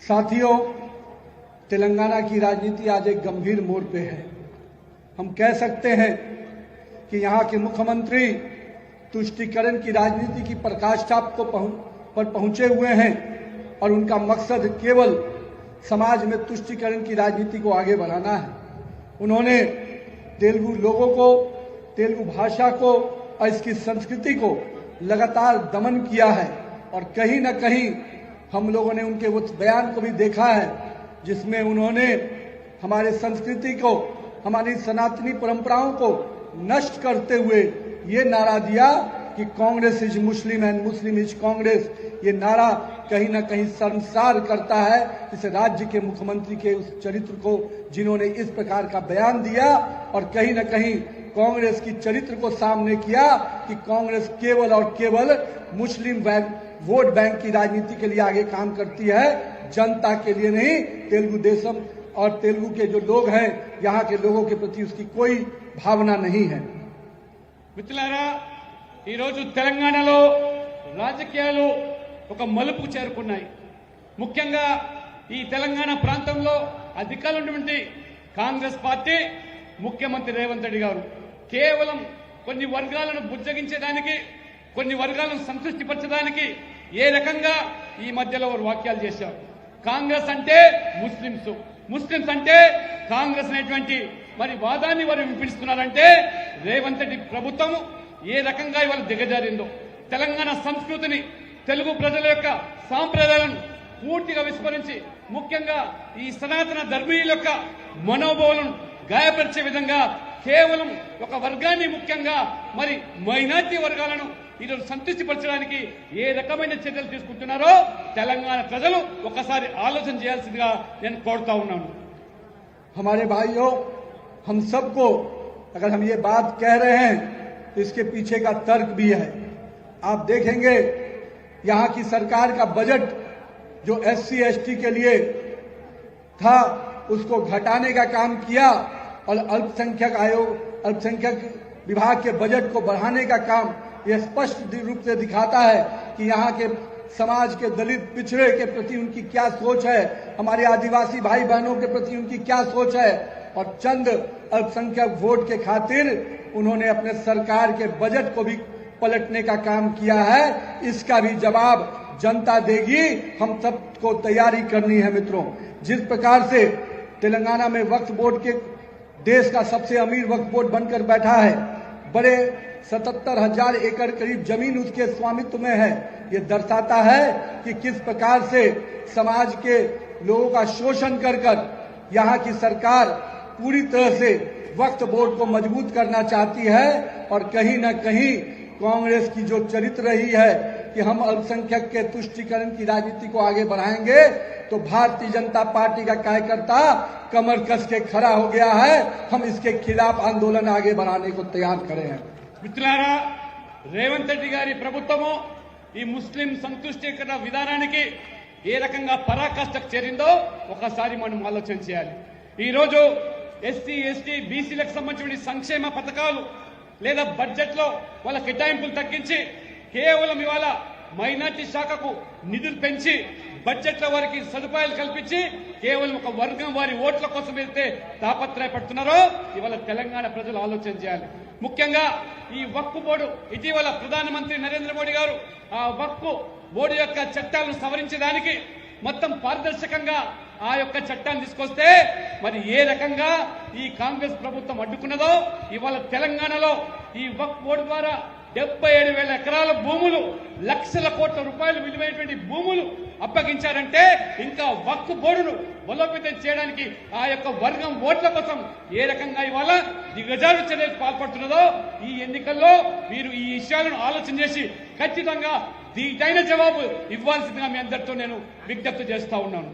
साथियों, तेलंगाना की राजनीति आज एक गंभीर मोड़ पे है। हम कह सकते हैं कि यहाँ के मुख्यमंत्री तुष्टीकरण की राजनीति की पराकाष्ठा पर पहुंचे हुए हैं और उनका मकसद केवल समाज में तुष्टीकरण की राजनीति को आगे बढ़ाना है। उन्होंने तेलुगु लोगों को, तेलुगु भाषा को और इसकी संस्कृति को लगातार दमन किया है और कहीं न कहीं हम लोगों ने उनके उस बयान को भी देखा है जिसमें उन्होंने हमारे संस्कृति को, हमारी सनातनी परंपराओं को नष्ट करते हुए ये नारा दिया कि Congress is Muslim and Muslim is Congress. ये नारा कहीं न कहीं शर्मसार करता है इस राज्य के मुख्यमंत्री के उस चरित्र को, जिन्होंने इस प्रकार का बयान दिया और कहीं न कहीं कांग्रेस की चरित्र को सामने किया कि कांग्रेस केवल और केवल मुस्लिम वोट बैंक की राजनीति के लिए आगे काम करती है, जनता के लिए नहीं। तेलुगु देशम और तेलुगु के जो लोग हैं, यहाँ के लोगों के प्रति उसकी कोई भावना नहीं है। మిత్రులారా, ఈ రోజు తెలంగాణలో రాజకీయాలు ఒక మలుపు చేరుకున్నాయి। ముఖ్యంగా ఈ తెలంగాణ ప్రాంతంలో అధికారంలో ఉన్నటువంటి కాంగ్రెస్ పార్టీ, ముఖ్యమంత్రి రేవంత్ రెడ్డి గారు కేవలం కొన్ని వర్గాలను బుజ్జగించడానికి, కొన్ని వర్గాలను సంతృప్తిపరచడానికి ఏ రకంగా ఈ మధ్యలో వారు వ్యాఖ్యలు చేశారు। కాంగ్రెస్ అంటే ముస్లింస్, ముస్లింస్ అంటే కాంగ్రెస్ అనేటువంటి మరి వాదాన్ని వారు వినిపిస్తున్నారంటే రేవంత్ రెడ్డి ప్రభుత్వం ఏ రకంగా ఇవాళ దిగజారిందో, తెలంగాణ సంస్కృతిని, తెలుగు ప్రజల యొక్క సాంప్రదాయాలను పూర్తిగా విస్మరించి ముఖ్యంగా ఈ సనాతన ధర్మీయుల యొక్క మనోభావాలను గాయపరిచే విధంగా కేవలం ఒక వర్గాన్ని, ముఖ్యంగా మరి మైనారిటీ వర్గాలను ఈరోజు సంతృప్తిపరచడానికి ఏ రకమైన చర్యలు తీసుకుంటున్నారో తెలంగాణ ప్రజలు ఒకసారి ఆలోచన చేయాల్సిందిగా నేను కోరుతా ఉన్నాను। हमारे भाइयों, हम सबको अगर हम ये बात कह रहे हैं तो इसके पीछे का तर्क भी है। आप देखेंगे यहाँ की सरकार का बजट जो SC/ST के लिए था उसको घटाने का काम किया और अल्पसंख्यक विभाग के बजट को बढ़ाने का काम यह स्पष्ट रूप से दिखाता है कि यहाँ के समाज के दलित पिछड़े के प्रति उनकी क्या सोच है, हमारे आदिवासी भाई बहनों के प्रति उनकी क्या सोच है। और चंद अल्पसंख्यक वोट के खातिर उन्होंने अपने सरकार के बजट को भी पलटने का काम किया है। इसका भी जवाब जनता देगी। हम सबको तैयारी करनी है। मित्रों, जिस प्रकार से तेलंगाना में वक्फ बोर्ड के देश का सबसे अमीर वक्फ बोर्ड बनकर बैठा है, बड़े 77,000 एकड़ करीब जमीन उसके स्वामित्व में है, ये दर्शाता है कि किस प्रकार से समाज के लोगों का शोषण कर यहाँ की सरकार पूरी तरह से वक्फ बोर्ड को मजबूत करना चाहती है। और कहीं न कहीं कांग्रेस की जो चरित्र रही है कि हम अल्पसंख्यक के तुष्टीकरण की राजनीति को आगे बढ़ाएंगे, तो भारतीय जनता पार्टी का कार्यकर्ता कमर कस के खड़ा हो गया है। हम इसके खिलाफ आंदोलन आगे बढ़ाने को तैयार खड़े हैं। మిత్రులారా, రేవంత్ రెడ్డి గారి ప్రభుత్వము ఈ ముస్లిం సంతుష్టీకరణ విధానానికి ఏ రకంగా పరాకాష్ఠకు చేరిందో ఒకసారి మనం ఆలోచన చేయాలి। ఈ రోజు SC, ST, BCలకు సంబంధించిన సంక్షేమ పథకాలు లేదా బడ్జెట్ లో వాళ్ళ కేటాయింపులు తగ్గించి కేవలం ఇవాళ మైనార్టీ శాఖకు నిధులు పెంచి బడ్జెట్ లో వారికి సదుపాయాలు కల్పించి కేవలం ఒక వర్గం వారి ఓట్ల కోసం వెళ్తే తాపత్రయపడుతున్నారో ఇవాళ తెలంగాణ ప్రజలు ఆలోచన చేయాలి। ముఖ్యంగా ఈ వక్ఫ్ బోర్డు, ఇటీవల ప్రధానమంత్రి నరేంద్ర మోడీ గారు ఆ వక్ఫ్ బోర్డు యొక్క చట్టాలను సవరించడానికి మొత్తం పారదర్శకంగా ఆ యొక్క చట్టాన్ని తీసుకొస్తే మరి ఏ రకంగా ఈ కాంగ్రెస్ ప్రభుత్వం అడ్డుకున్నదో ఇవాళ తెలంగాణలో ఈ వక్ఫ్ బోర్డు ద్వారా 77,000 ఎకరాల భూములు, లక్షల కోట్ల రూపాయలు విలువైనటువంటి భూములు అప్పగించారంటే ఇంకా వక్ఫ్ బోర్డును బలోపేతం చేయడానికి ఆ యొక్క వర్గం ఓట్ల కోసం ఏ రకంగా ఇవాళ దిగజారు చర్యలకు పాల్పడుతున్నదో ఈ ఎన్నికల్లో మీరు ఈ విషయాలను ఆలోచన చేసి ఖచ్చితంగా దీటైన జవాబు ఇవ్వాల్సిందిగా మీ అందరితో నేను విజ్ఞప్తి చేస్తా ఉన్నాను।